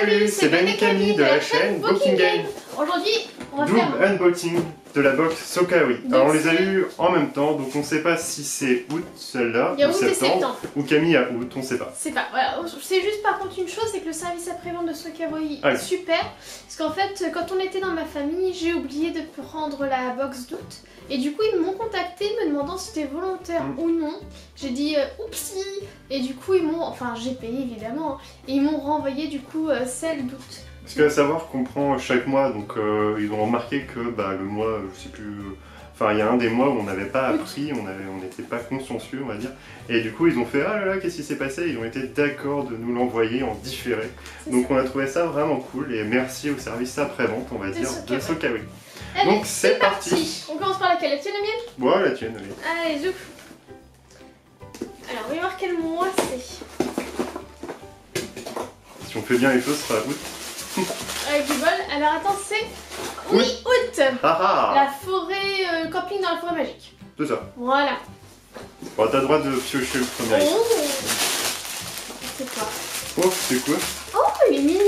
Salut, c'est Ben et Camille de la chaîne Booking Game. Aujourd'hui, on va double faire unboxing de la box Sokawi. Alors on les a eu en même temps, donc on sait pas si c'est août celle-là il y a ou août et septembre. ou Camille à août, on sait pas. C'est pas. Voilà. C'est juste par contre une chose, c'est que le service après-vente de Sokawi Ah est oui. super. Parce qu'en fait, quand on était dans ma famille, j'ai oublié de prendre la box d'août. Et du coup, ils m'ont contacté me demandant si c'était volontaire ou non. J'ai dit oupsie. Et du coup, ils m'ont. Enfin, j'ai payé évidemment. Et ils m'ont renvoyé du coup celle d'août. Parce qu'à savoir qu'on prend chaque mois, donc ils ont remarqué que le mois, je sais plus. Enfin, il y a un des mois où on n'avait pas appris, on n'était pas consciencieux, on va dire. Et du coup, ils ont fait ah là là, qu'est-ce qui s'est passé? Ils ont été d'accord de nous l'envoyer en différé. Donc, on a trouvé ça vraiment cool. Et merci au service après-vente, on va dire, de Sokawi. Allez, Donc, c'est parti. On commence par laquelle? La tienne, la mienne? Bon, la tienne, allez. Allez, zouf. Alors, on va voir quel mois c'est. Si on fait bien les choses, ce sera août. Avec du bol. Alors, attends, c'est. Oui, août. Ah La forêt, camping dans la forêt magique. C'est ça. Voilà. Bon, t'as le droit de piocher le premier. Oh. C'est quoi? Oh, c'est quoi? Oh, il est mignon.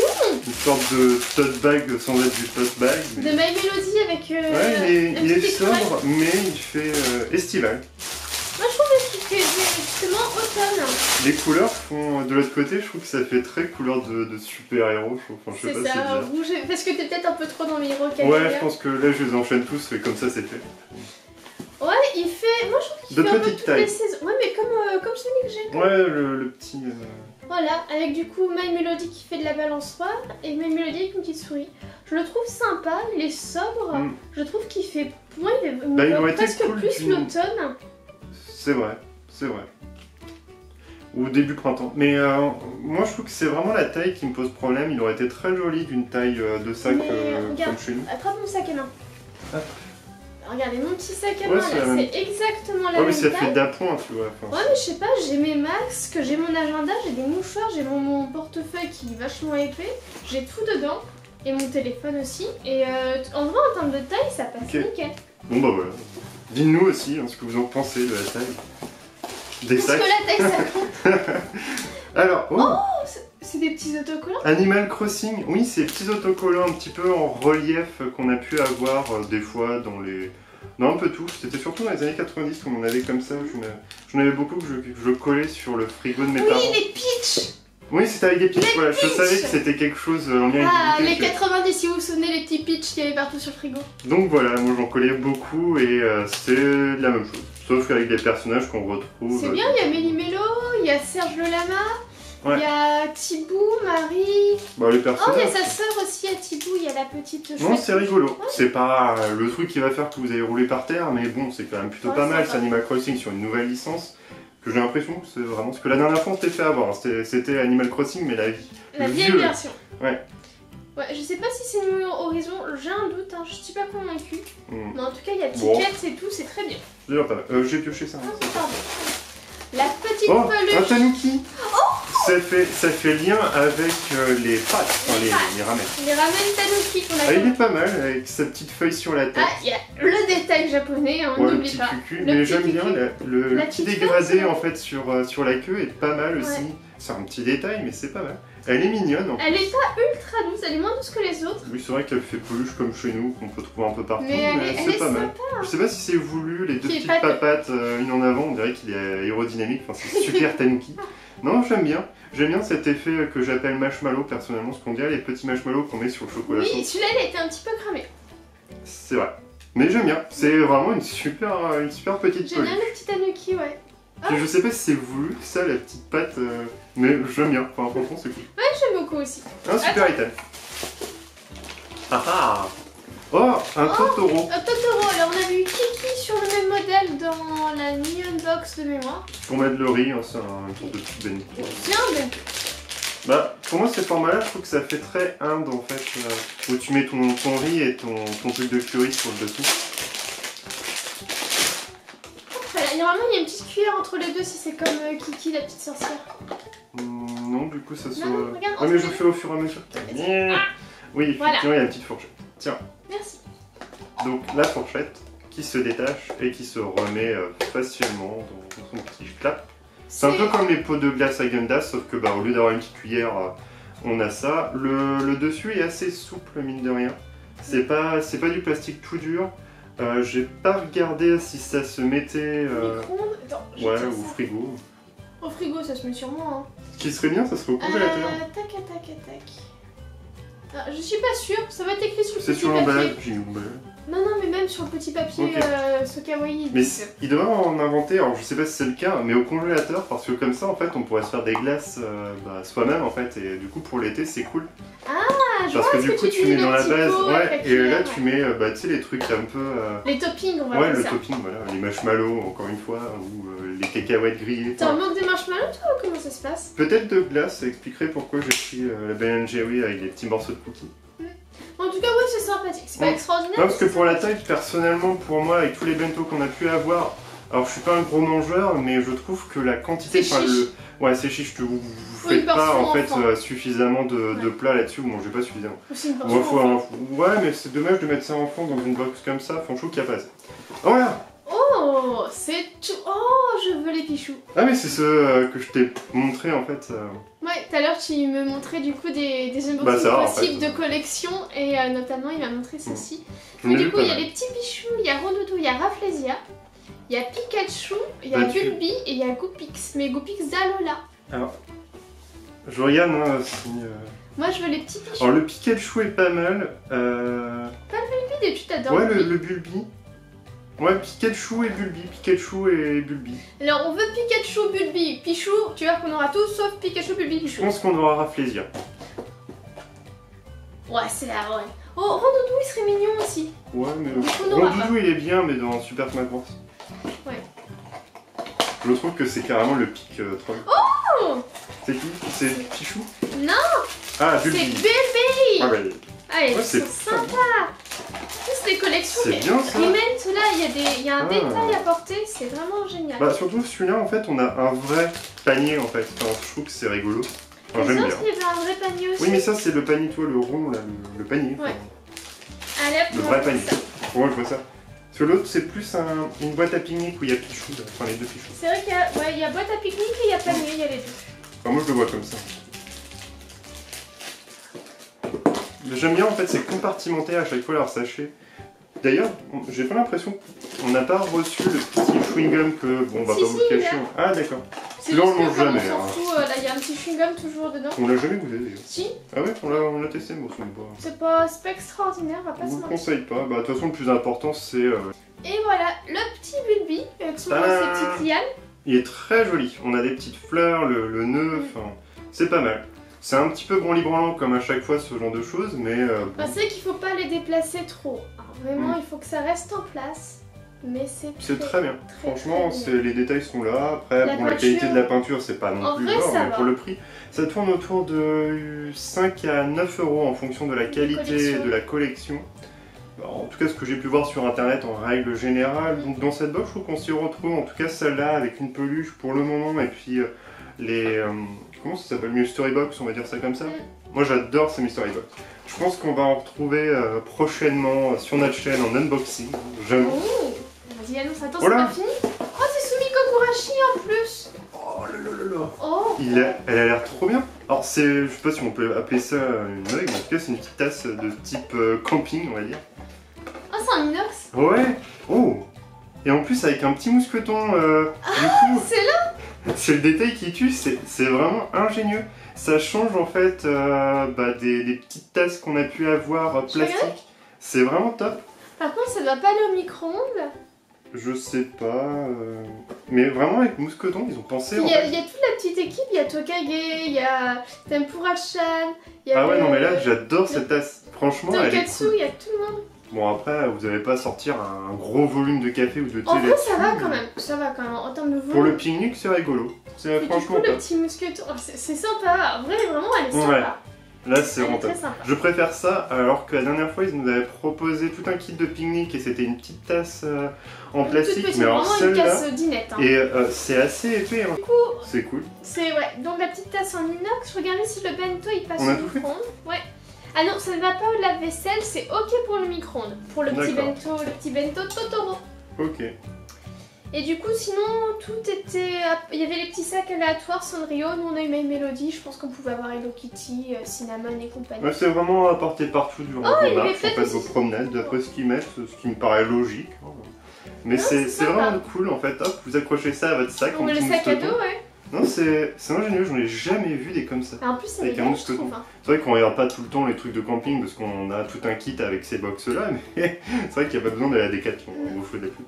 Une sorte de tote bag sans être du tote bag. De My Melody avec. Ouais, il est sobre, mais il fait estival. Moi, je trouve qu'il fait justement automne. Les couleurs font de l'autre côté, je trouve que ça fait très couleur de super-héros. Enfin, je sais pas, c'est ça, c'est rouge. Parce que t'es peut-être un peu trop dans mes héros. Ouais, je pense que là, je les enchaîne tous et comme ça, c'est fait. Ouais, il fait. Moi, je trouve qu'il De fait un peu petite toutes taille. les saisons. Ouais, mais comme celui que j'ai. Ouais, le petit. Voilà, avec du coup My Melody qui fait de la balançoire et My Melody avec une petite souris. Je le trouve sympa, il est sobre. Je trouve qu'il fait. Moi, il aurait est été presque cool plus l'automne. C'est vrai, c'est vrai. Ou début printemps. Mais moi, je trouve que c'est vraiment la taille qui me pose problème. Il aurait été très joli d'une taille de sac regarde, comme chez nous. attrape mon sac à main. Ah. Regardez mon petit sac à Ouais, main là, c'est exactement la ouais, même mais ça taille. fait d'appoint, tu vois. Enfin, ouais, mais je sais pas, j'ai mes masques, j'ai mon agenda, j'ai des mouchoirs, j'ai mon portefeuille qui est vachement épais, j'ai tout dedans, et mon téléphone aussi. Et en vrai, en termes de taille, ça passe nickel. Bon, bah voilà. Dites-nous aussi ce que vous en pensez de la taille des sacs. Parce que la taille, ça compte. Alors, c'est des petits autocollants. Animal Crossing, oui, ces petits autocollants un petit peu en relief qu'on a pu avoir des fois dans les... Non, un peu tout. C'était surtout dans les années 90 qu'on en avait comme ça. J'en avais beaucoup que je collais sur le frigo de mes parents. Oui, les pitchs. Oui, c'était avec des pitchs, voilà. Je savais que c'était quelque chose en lien avec les 90, si vous vous souvenez, les petits pitchs qu'il y avait partout sur le frigo. Donc voilà, moi j'en collais beaucoup et c'est la même chose. Sauf qu'avec des personnages qu'on retrouve... C'est bien, il y a Méli-Mélo, il y a Serge le Lama, il y a Thibou, Marie... Bah les personnages... Oh, il y a sa sœur aussi à Thibou, il y a la petite... Non, c'est rigolo. C'est pas le truc qui va faire que vous allez rouler par terre, mais bon, c'est quand même plutôt pas mal. C'est Animal Crossing sur une nouvelle licence. Que j'ai l'impression que c'est vraiment... Parce que la dernière fois on s'était fait avoir, c'était Animal Crossing, mais la vieille version. Ouais. Ouais, je sais pas si c'est New Horizon, j'ai un doute, hein, je suis pas convaincue. Mais en tout cas, il y a Tickets et tout, c'est très bien. C'est déjà pas mal. J'ai pioché ça. Pardon. La petite peluche. Un tanuki. Ça fait lien avec les pâtes, enfin, les ramen. Les ramen tanuki qu'on a. Ah, il est pas mal, avec sa petite feuille sur la tête. Ah, il y a le détail japonais, hein, n'oublie pas. Cucu. Mais j'aime bien le petit dégradé en fait sur la queue est pas mal aussi. Ouais. C'est un petit détail, mais c'est pas mal. Elle est mignonne. En elle est pas ultra douce, elle est moins douce que les autres. Oui, c'est vrai qu'elle fait peluche comme chez nous, qu'on peut trouver un peu partout, mais c'est pas mal. Je sais pas si c'est voulu, les deux petites papates, une en avant, on dirait qu'il est aérodynamique, enfin c'est super tanuki. Non, j'aime bien. J'aime bien cet effet que j'appelle marshmallow personnellement, ce qu'on dirait les petits marshmallows qu'on met sur le chocolat. Oui, celui-là il a été un petit peu cramé. C'est vrai. Mais j'aime bien, c'est vraiment une super petite peluche. J'aime bien le petit tanuki, ouais. Je sais pas si c'est voulu ça, la petite pâte, mais j'aime bien, enfin franchement c'est cool. Ouais, j'aime beaucoup aussi. Un super item. Oh, un Totoro. Un Totoro, alors on avait eu Kiki sur le même modèle dans la mi-unbox de mémoire. Pour mettre le riz, hein, c'est une sorte de petite béni. Tiens, ben. Bah, pour moi, ces formats-là, je trouve que ça fait très Inde en fait, où tu mets ton riz et ton truc de curry sur le dessous. Normalement, il y a une petite cuillère entre les deux si c'est comme Kiki, la petite sorcière. Non, du coup, ça se. Non, regarde, mais je fais au fur et à mesure. Oui, effectivement, il y a une petite fourchette. Tiens. Merci. Donc, la fourchette qui se détache et qui se remet facilement dans son petit flap. C'est un peu comme les pots de glace à Gundas, sauf que au lieu d'avoir une petite cuillère On a ça. Le dessus est assez souple, mine de rien. C'est pas du plastique tout dur. J'ai pas regardé si ça se mettait... Micro-ondes. Attends, je ouais, tiens ou ça. frigo. Au frigo, ça se met sûrement. Hein. Ce qui serait bien, ça serait au congélateur. Tac. Ah, je suis pas sûre, ça va être écrit sur le C'est petit sur papier. l'emballage, j'ai l'emballage. Non, mais même sur le petit papier, Ok. ce kawaii. Mais il devrait en inventer, alors je sais pas si c'est le cas, mais au congélateur, parce que comme ça, en fait, on pourrait se faire des glaces soi-même, en fait, et du coup, pour l'été, c'est cool. Ah, je Parce vois que ce du coup, tu tu dis, mets le dans la petit base, pot ouais, avec la et là, cuillère, tu mets, tu sais, les trucs un peu... Les toppings, on va ouais, dire le ça. topping, voilà, les marshmallows, encore une fois, ou les cacahuètes grillées. T'as un manque de marshmallows, toi, ou comment ça se passe? Peut-être de glace, ça expliquerait pourquoi j'ai pris la Ben Jerry avec des petits morceaux de cookies. En tout cas, ouais, c'est sympathique. C'est pas Ouais. extraordinaire. Non, parce que mais pour la taille, personnellement, pour moi, avec tous les bento qu'on a pu avoir, alors je suis pas un gros mangeur, mais je trouve que la quantité, C'est chiche. ouais, c'est chiche, que vous Oui, faites pas portion en fait enfant. suffisamment de Ouais. plats là-dessus, vous mangez pas suffisamment. c'est une Moi, portion. ouais, mais c'est dommage de mettre ça enfant dans une box comme ça, franchement, qu'il n'y a pas assez. Oh, voilà. Oh, c'est tout. Oh, je veux les pichous. Ah, mais c'est ceux que je t'ai montré en fait. Ouais, tout à l'heure, tu me montrais du coup des unboxings Bah, ça va, en possibles fait. de collection et notamment, il m'a montré ceci. J'en ai Du vu coup, pas il y a mal. les petits pichous, il y a Rondoudou, il y a Rafflesia, il y a Pikachu, il y a Bah, tu- Bulbi et il y a Goopix. Mais Goopix d'Alola. Alors, je regarde, hein, si. Moi, je veux les petits pichous. Alors, le Pikachu est pas mal. Bulbi, tu t'adores. Ouais, Bulbi. le Bulbi. Ouais, Pikachu et Bulbi. Alors, on veut Pikachu, Bulbi, Pichou. Tu vois qu'on aura tout sauf Pikachu, Bulbi, Je Pichou. pense qu'on aura Rafflesia. Ouais, c'est la ouais. Oh, Rondoudou, il serait mignon aussi. Ouais, mais Du coup, on aura Rondoudou il est bien, mais dans Super Smash Bros. Ouais. Je trouve que c'est carrément le pic troll. Oh, C'est qui? C'est Pichou? non, Ah, c'est Bulbi. Bulbi. Ah, ouais. Allez, Ouais, c'est c'est sympa. C'est des collections, C'est mais bien, ça. Riment, là, il y a un Ah. détail à porter, c'est vraiment génial. Bah, surtout celui-là, en fait, on a un vrai panier en fait. Enfin, je trouve que c'est rigolo. Enfin, C'est j'aime ça, bien. qu'il y avait un vrai panier aussi. Oui, mais ça, c'est le panier, toi, le rond, là, le panier. Ouais. Allez, hop, Le on vrai va faire panier. ça. Ouais, je vois ça. Parce que l'autre, c'est plus une boîte à pique-nique où il y a Pichou, là. Enfin, les deux Pichou. C'est vrai qu'il y a, ouais, il y a boîte à pique-nique et il y a panier, il y a les deux. Enfin, moi, je le vois comme ça. J'aime bien, en fait, c'est compartimenté à chaque fois leur sachet. D'ailleurs, j'ai pas l'impression qu'on n'a pas reçu le petit chewing-gum que, bon, on va Si, pas vous si, le il cacher. est là. Ah, d'accord. C'est Là, on juste le que mange comme jamais, on s'en hein. fout, là, il y a un petit chewing-gum toujours dedans. On l'a jamais goûté, d'ailleurs. Si, Ah ouais, on l'a testé, mais c'est pas extraordinaire, on va on pas se vous le mentir. conseille pas. Bah, de toute façon, le plus important, c'est... Et voilà, le petit Bulbi, avec ses Tadam. petites lianes. il est très joli. On a des petites fleurs, le nœud, enfin... C'est pas mal. C'est un petit peu branli-branlant comme à chaque fois ce genre de choses, mais bon. Bah, c'est qu'il faut pas les déplacer trop. Alors, vraiment, il faut que ça reste en place. Mais c'est très bien. très, Franchement, très bien. les détails sont là. Après, La bon, la peinture- qualité de la peinture, c'est pas non En plus vrai, fort, ça mais va. pour le prix, ça tourne autour de 5 à 9 euros en fonction de la qualité collection. de la collection. Bah, en tout cas, ce que j'ai pu voir sur internet en règle générale. Donc, dans cette box, je trouve qu'on s'y retrouve. En tout cas, celle-là avec une peluche pour le moment, et puis les. Comment ça s'appelle? Mystery Box, on va dire ça comme ça. Moi, j'adore ces Mystery Box. Je pense qu'on va en retrouver prochainement sur notre chaîne en unboxing. J'avoue. Oh, vas-y, annonce, attends, Oh là. c'est pas fini. Oh, c'est Sumiko Kurashi en plus. Oh là là là là. Oh, Elle a l'air trop bien. Alors je sais pas si on peut appeler ça une mug, mais en tout cas c'est une petite tasse de type camping, on va dire. oh c'est un inox. Ouais. Oh. Et en plus avec un petit mousqueton. Du coup, C'est là. c'est le détail qui tue. C'est vraiment ingénieux. Ça change en fait des petites tasses qu'on a pu avoir Je regarde. plastiques. C'est vraiment top. Par contre, ça doit pas aller au micro-ondes. Je sais pas. Mais vraiment avec mousqueton, ils ont pensé. Il En y, a, fait. il y a toute la petite équipe, il y a Tokage, il y a Tempura-chan, il y a Ah ouais, non mais là j'adore cette tasse. Franchement, elle est Tonkatsu, cool. il y a tout le monde. Bon après, vous n'allez pas sortir un gros volume de café ou de thé En vrai, là-dessus, ça va mais quand même. Ça va quand même. En termes de volume. Pour le pique-nique, c'est rigolo. C'est Et du coup, franchement le top. petit mousqueton, oh, c'est sympa. En vrai, vraiment, elle est Ouais. sympa. Là, c'est Elle est vraiment très top. sympa. Je préfère ça, alors que la dernière fois, ils nous avaient proposé tout un kit de pique-nique et c'était une petite tasse en plastique. Toute petite, Mais alors vraiment une celle-là, casse dinette. Hein. et c'est assez épais. Hein. Du coup, C'est cool. c'est ouais. Donc la petite tasse en inox. Regardez si le bento il passe On a au tout fait micro-ondes. Ouais. Ah non, ça ne va pas au lave-vaisselle, c'est ok pour le micro-ondes. Pour le petit D'accord. bento Totoro. Ok. Et du coup, sinon, tout était... Il y avait les petits sacs aléatoires Sanrio, nous on a eu My Melody, je pense qu'on pouvait avoir Hello Kitty, Cinnamon et compagnie. Ouais, c'est vraiment à porter partout durant vos il y avait marches, en fait, vos promenades, d'après ce qu'ils mettent, ce qui me paraît logique. Mais c'est vraiment cool, en fait, hop, vous accrochez ça à votre sac. On met le sac à dos, ouais. Non, c'est ingénieux, j'en ai jamais vu des comme ça. En plus, c'est avec un mousqueton. C'est vrai qu'on regarde pas tout le temps les trucs de camping parce qu'on a tout un kit avec ces box là, mais c'est vrai qu'il n'y a pas besoin d'aller à Decathlon, on vous fait de la pub.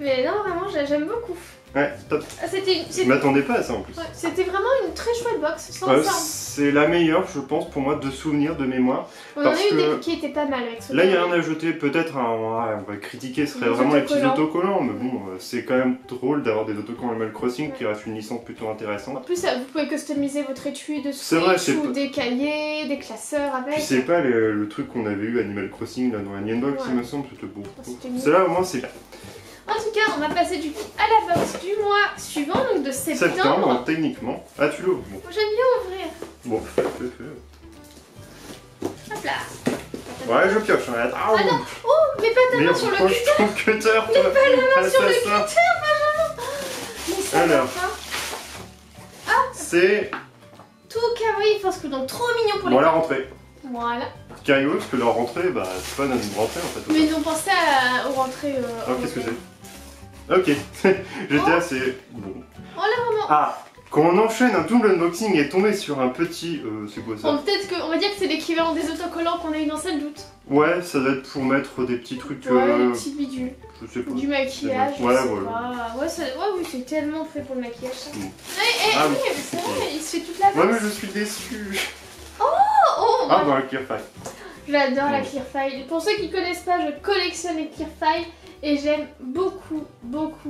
Mais non, vraiment, j'aime beaucoup. Ouais, top. Je m'attendais pas à ça en plus. Ouais, c'était vraiment une très chouette box. C'est la meilleure, je pense, pour moi, de souvenirs, de mémoire. On en a eu des qui étaient pas mal avec ce là, il y a rien à jeter, peut-être, on va critiquer, ce serait vraiment les petits autocollants, mais bon, c'est quand même drôle d'avoir des autocollants Animal Crossing qui restent une licence plutôt intéressante. En plus, vous pouvez customiser votre étui de Switch ou des cahiers, des classeurs avec. Puis c'est pas le truc qu'on avait eu Animal Crossing là, dans la Box, il me semble, c'était beau. Celle-là, au moins, c'est bien. En tout cas, on va passer du coup à la box du mois suivant, donc de septembre. Septembre, techniquement. Ah, tu l'ouvres. Bon. J'aime bien ouvrir. Bon, fais. Hop là. Ouais, je pioche. Hein. Ah non. Oh, mets pas ta main sur le cutter. Ton cutter. Mets pas la main sur le cutter, Benjamin. Mais ça, alors. C'est... tout kawaii, parce que donc trop mignon pour les... Bon, la rentrée. Voilà. C'est rigolo parce que leur rentrée, bah, c'est pas notre rentrée en fait. Mais ils ont pensé aux rentrées... Alors, qu'est-ce que c'est? Ok, j'étais assez... Bon. Oh là vraiment. Ah, quand on enchaîne un double unboxing et tomber sur un petit... c'est quoi ça? Bon, peut-être qu'on va dire que c'est l'équivalent des autocollants qu'on a eu dans cette doute. Ouais, ça doit être pour mettre des petits trucs... Ouais, des petits bidules. Je sais pas. Du maquillage, voilà, je sais pas. Ouais, oui, c'est tellement fait pour le maquillage ça. Oui, c'est vrai, il se fait toute la box. Ouais, mais je suis déçu. Oh Ah, dans la Clearfile. J'adore la Clearfile. Pour ceux qui connaissent pas, je collectionne les Clearfile et j'aime beaucoup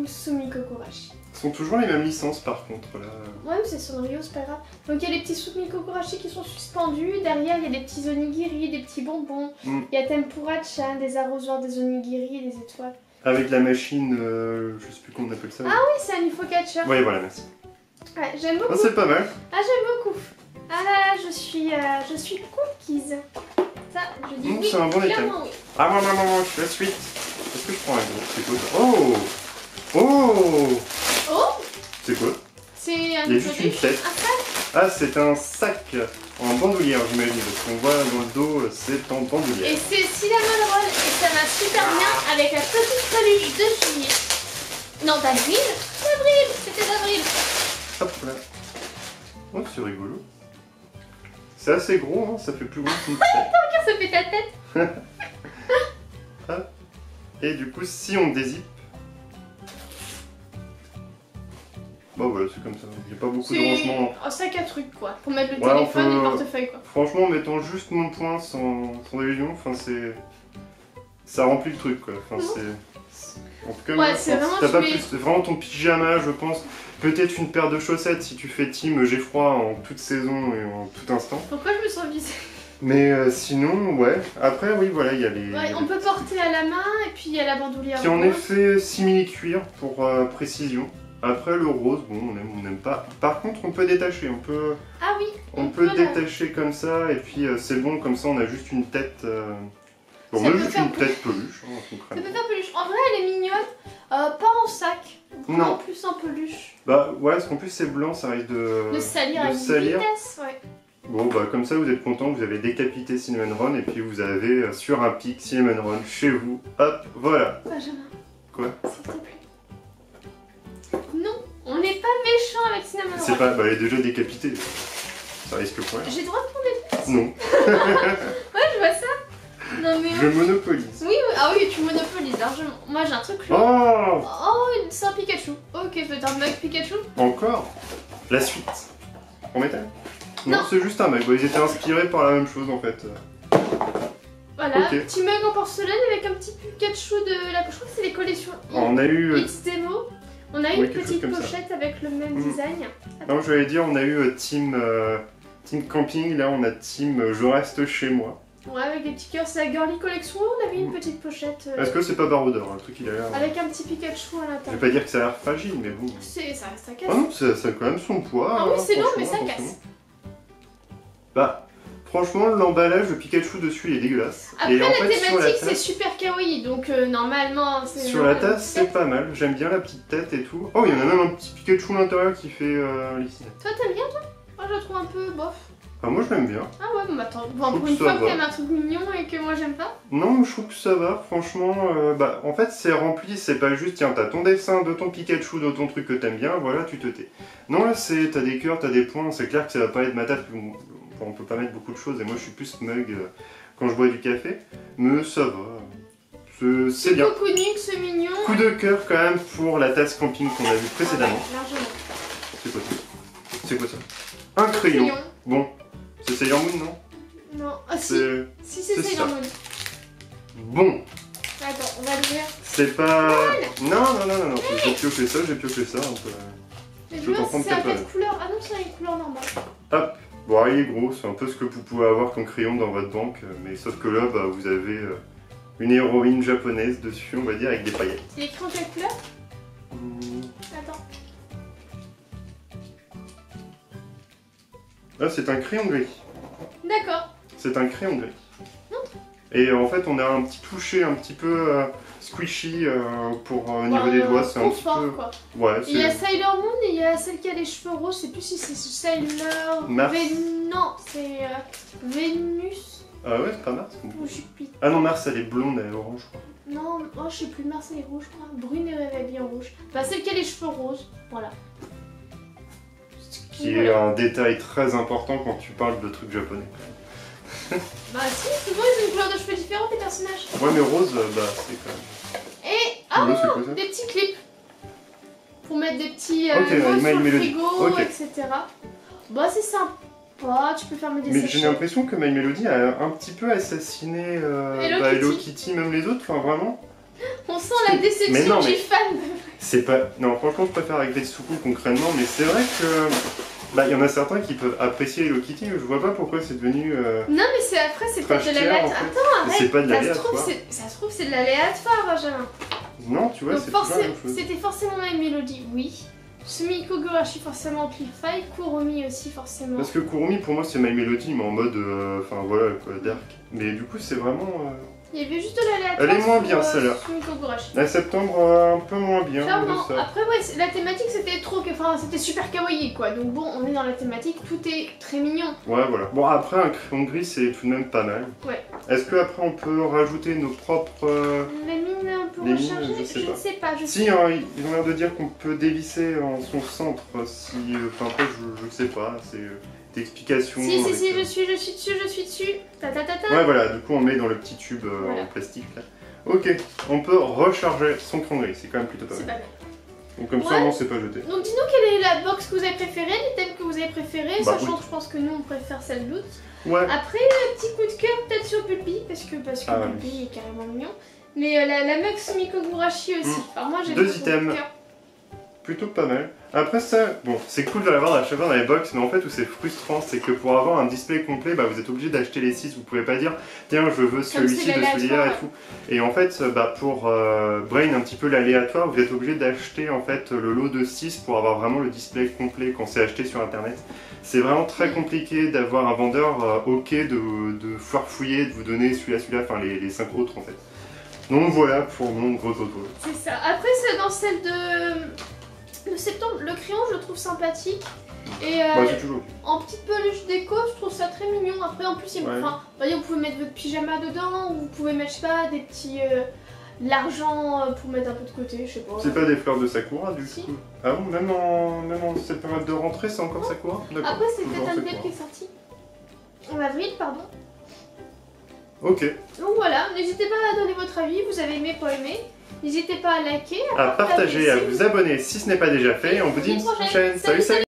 Sumiko Korashi. Ce sont toujours les mêmes licences par contre là. Ouais, mais c'est Sanrio, c'est pas grave. Donc il y a les petits Sumiko Korashi qui sont suspendus. Derrière, il y a des petits onigiri, des petits bonbons. Il y a Tempura-chan, des arrosoirs, des onigiri et des étoiles. Avec la machine, je sais plus comment on appelle ça. Ah oui, c'est un info catcher. Ouais, voilà, merci. Ouais, j'aime beaucoup. Ah, c'est pas mal. Ah, j'aime beaucoup. Ah là, je suis conquise. Ça, je dis oui, c'est un bon étal. Oui. Ah, maman, la suite. Est-ce que je prends un gros? C'est quoi ça? Oh, c'est quoi? C'est un... Il y a juste une tête. Ah, c'est un sac en bandoulière, j'imagine. Parce qu'on voit dans le dos, c'est en bandoulière. Et c'est Cinnamon Roll et ça va super bien avec la petite peluche de juillet. Non, d'avril. C'était d'avril. Hop là. Oh, c'est rigolo. C'est assez gros, hein, ça fait plus gros qu'une tête. Regarde, ça fait ta tête. Ah. Et du coup, si on dézippe... Bon voilà, c'est comme ça. Il n'y a pas beaucoup de rangements. Un sac à trucs quoi, pour mettre le téléphone et le portefeuille quoi. Franchement, en mettant juste mon poing sans illusion, enfin c'est... Ça remplit le truc quoi. Enfin c'est... En tout cas, ouais, c'est vraiment, c'est vraiment ton pyjama, je pense. Peut-être une paire de chaussettes si tu fais team j'ai froid en toute saison et en tout instant. Pourquoi je me sens visée? Mais sinon, ouais. Après, oui, voilà, il y a les... Ouais, on peut porter à la main et puis il y a la bandoulière. Qui en effet simili-cuir pour précision. Après, le rose, bon, on n'aime pas. Par contre, on peut détacher, on peut... Ah oui, on peut détacher comme ça et puis c'est bon, comme ça on a juste une tête... Bon, on a juste une tête peluche, hein, ça peut faire peluche. En vrai, elle est mignonne, pas en sac, en plus en peluche. Bah ouais, parce qu'en plus c'est blanc, ça risque de salir à une vitesse, ouais. Bon bah comme ça vous êtes content, vous avez décapité Cinnamon Run et puis vous avez sur un pic Cinnamon Run chez vous. Hop, voilà. Benjamin. Quoi? S'il te plaît. Non, on n'est pas méchant avec Cinnamon Run. C'est pas, bah elle est déjà décapitée. Ça risque pas. J'ai le droit de prendre des pièces? Non. Ouais, je vois ça. Non mais... Je monopolise. Oui, ah oui, tu monopolises largement. Moi j'ai un truc là. Oh, c'est un Pikachu. Ok, c'est un mug Pikachu. Encore? La suite. En métal? Non, c'est juste un mug. Ils étaient inspirés par la même chose en fait. Voilà, petit mug en porcelaine avec un petit Pikachu de la... Je crois que c'est les collections on a eu X-Demo. On a eu une petite pochette avec le même design. Non, je vais dire, on a eu Team Camping, là on a Team Je reste chez moi. Ouais, avec des petits cœurs, c'est la Girly Collection, on avait une petite pochette. Est-ce que c'est pas baroudeur, le truc il a l'air... Avec un petit Pikachu à l'intérieur. Je vais pas dire que ça a l'air fragile, mais bon... Ça reste à casse. Ah non, ça a quand même son poids. Ah oui, c'est long, mais ça casse. Bah, Franchement, l'emballage, le Pikachu dessus, il est dégueulasse. Après, Et en la fait, sur la thématique, c'est tasse, super kawaii, donc normalement, c'est... sur la tasse, c'est pas mal. J'aime bien la petite tête et tout. Oh, il y en a même un petit Pikachu à l'intérieur qui fait Lycinette. Toi, t'aimes bien, toi? Moi, je le trouve un peu bof. Enfin, moi, je l'aime bien. Ah ouais, bon, attends, Je bon, trouve pour une que fois ça que va. t'aimes un truc mignon et que moi, j'aime pas. Non, je trouve que ça va, franchement. Bah, en fait, c'est rempli, c'est pas juste, tiens, t'as ton dessin de ton Pikachu, de ton truc que t'aimes bien, voilà, tu te tais. Non, là, t'as des cœurs, t'as des points, c'est clair que ça va pas être ma table, on peut pas mettre beaucoup de choses, et moi, je suis plus mug quand je bois du café, mais ça va. C'est bien. Cocooning, c'est mignon. Coup de cœur quand même pour la tasse camping qu'on a vu précédemment. Ouais, largement. C'est quoi ça? C'est quoi ça? Un crayon. Bon, c'est Sailor Moon, non? Non, ah si, C'est c'est Sailor ça. Moon. Bon, Attends, on va l'ouvrir. c'est pas... Non, j'ai pioché ça, un peu. Mais Je je vois comprends si c'est à peut-être pas. 4 couleurs. Ah non, c'est une couleur normale. Hop, bon, il est gros, c'est un peu ce que vous pouvez avoir comme crayon dans votre banque, mais sauf que là, bah, vous avez une héroïne japonaise dessus, on va dire, avec des paillettes. Il est écrit en quelle couleur? Attends. Là, c'est un crayon gris. D'accord. C'est un crayon gris. Et en fait, on a un petit toucher un petit peu squishy pour au niveau des doigts, c'est un petit confort, peu... quoi. Ouais, Il y a c'est... Sailor Moon et il y a celle qui a les cheveux roses. Je sais plus si c'est Sailor... Mars. Non, c'est Vénus Ah ouais, c'est pas Mars. ou Jupiter. Ah non, Mars, elle est blonde, elle est orange, je crois. Non, oh, je sais plus, Mars elle est rouge, je crois. Brune et bien rouge. Bah, celle qui a les cheveux roses, voilà. Qui est un détail très important quand tu parles de trucs japonais. Bah si, souvent ils ont une couleur de cheveux différente les personnages. Ouais, mais rose, bah, c'est quand même... Et, Bleu, c'est quoi ça? des petits clips. Pour mettre des petits Ok, mots Email sur le Melody. frigo, Ok. etc. Bah c'est sympa, tu peux fermer des Mais sachets. j'ai l'impression que My Melody a un petit peu assassiné Hello Kitty, même les autres, enfin vraiment. On sent la déception Mais non, du mais- fan. C'est pas... Non, franchement, je préfère avec des Tsuku concrètement, mais c'est vrai que... Bah, il y en a certains qui peuvent apprécier Hello Kitty, mais je vois pas pourquoi c'est devenu... Non mais c'est après, c'est peut-être de trash tier, en l'aléatoire. fait. Attends, Mais arrête, c'est pas de ça se l'aléatoire. trouve c'est de l'aléatoire, Benjamin. Non, tu vois, Donc c'est toujours la même chose. c'était forcément My Melody, oui. Sumiko Gurashi forcément Cliffy, Kurumi aussi forcément. Parce que Kurumi, pour moi, c'est My Melody, mais en mode... Enfin, voilà, quoi, dark. Mais du coup, c'est vraiment... Il y avait juste de l'aléatoire. Elle est moins sur, bien, celle-là. Sumiko Gurashi. La septembre, un peu moins bien. Clairement. de ça. Après ouais, la thématique c'était enfin c'était super kawaii quoi. Donc bon, on est dans la thématique, tout est très mignon. Ouais, voilà. Bon, après, un crayon gris, c'est tout de même pas mal. Ouais. Est-ce qu'après, on peut rajouter nos propres... La mine on peut Les mines, recharger, je sais je pas. ne sais pas, je Si, sais. hein, ils ont l'air de dire qu'on peut dévisser en son centre si... Enfin, après, je sais pas, c'est des explications... Si, avec, je suis dessus. Ta ta ta ta. Ouais, voilà, du coup, on met dans le petit tube Voilà. en plastique, là. Ok, on peut recharger son crayon gris, c'est quand même plutôt pas C'est mal. pas mal. Donc comme ça, Ouais. non, c'est pas jeté. Donc dis-nous quelle est la box que vous avez préférée, les thèmes que vous avez préférés, Bah, sachant oui. que je pense que nous on préfère celle d'août. Ouais, Après, un petit coup de cœur peut-être sur Bulbi, parce que Ah, oui. Bulbi est carrément mignon. Mais la mug Sumiko Gurashi aussi. Alors moi j'ai Deux beaucoup de items. cœur. plutôt pas mal. Après ça, bon, c'est cool de l'avoir à chaque fois dans les box, mais en fait où c'est frustrant, c'est que pour avoir un display complet, bah, vous êtes obligé d'acheter les 6, vous pouvez pas dire tiens je veux celui-ci c'est de celui-là l'aléatoire. et tout. Et en fait, bah, pour Brain un petit peu l'aléatoire, vous êtes obligé d'acheter en fait le lot de 6 pour avoir vraiment le display complet quand c'est acheté sur internet. C'est vraiment très compliqué d'avoir un vendeur ok de farfouiller, de vous donner celui-là, enfin les 5 autres en fait. Donc voilà pour mon gros auto. C'est ça. Après, c'est dans celle de septembre, le crayon, je le trouve sympathique. Et Bah, c'est toujours. en petite peluche déco, je trouve ça très mignon. Après, en plus, Ouais. enfin, on va dire, vous pouvez mettre votre pyjama dedans, ou vous pouvez mettre, je sais pas, des petits. De l'argent pour mettre un peu de côté, je sais pas. C'est pas des fleurs de Sakura du Si. coup. Ah bon, même en cette période de rentrée, c'est encore Sakura. D'accord. Après, c'est Toujours peut-être un Sakura. qui est sorti. En avril, pardon. Ok. Donc voilà, n'hésitez pas à donner votre avis, vous avez aimé, pas aimé. N'hésitez pas à liker, À partager, à si vous abonner si ce n'est pas déjà fait. Et on vous dit une prochaine. Salut, salut.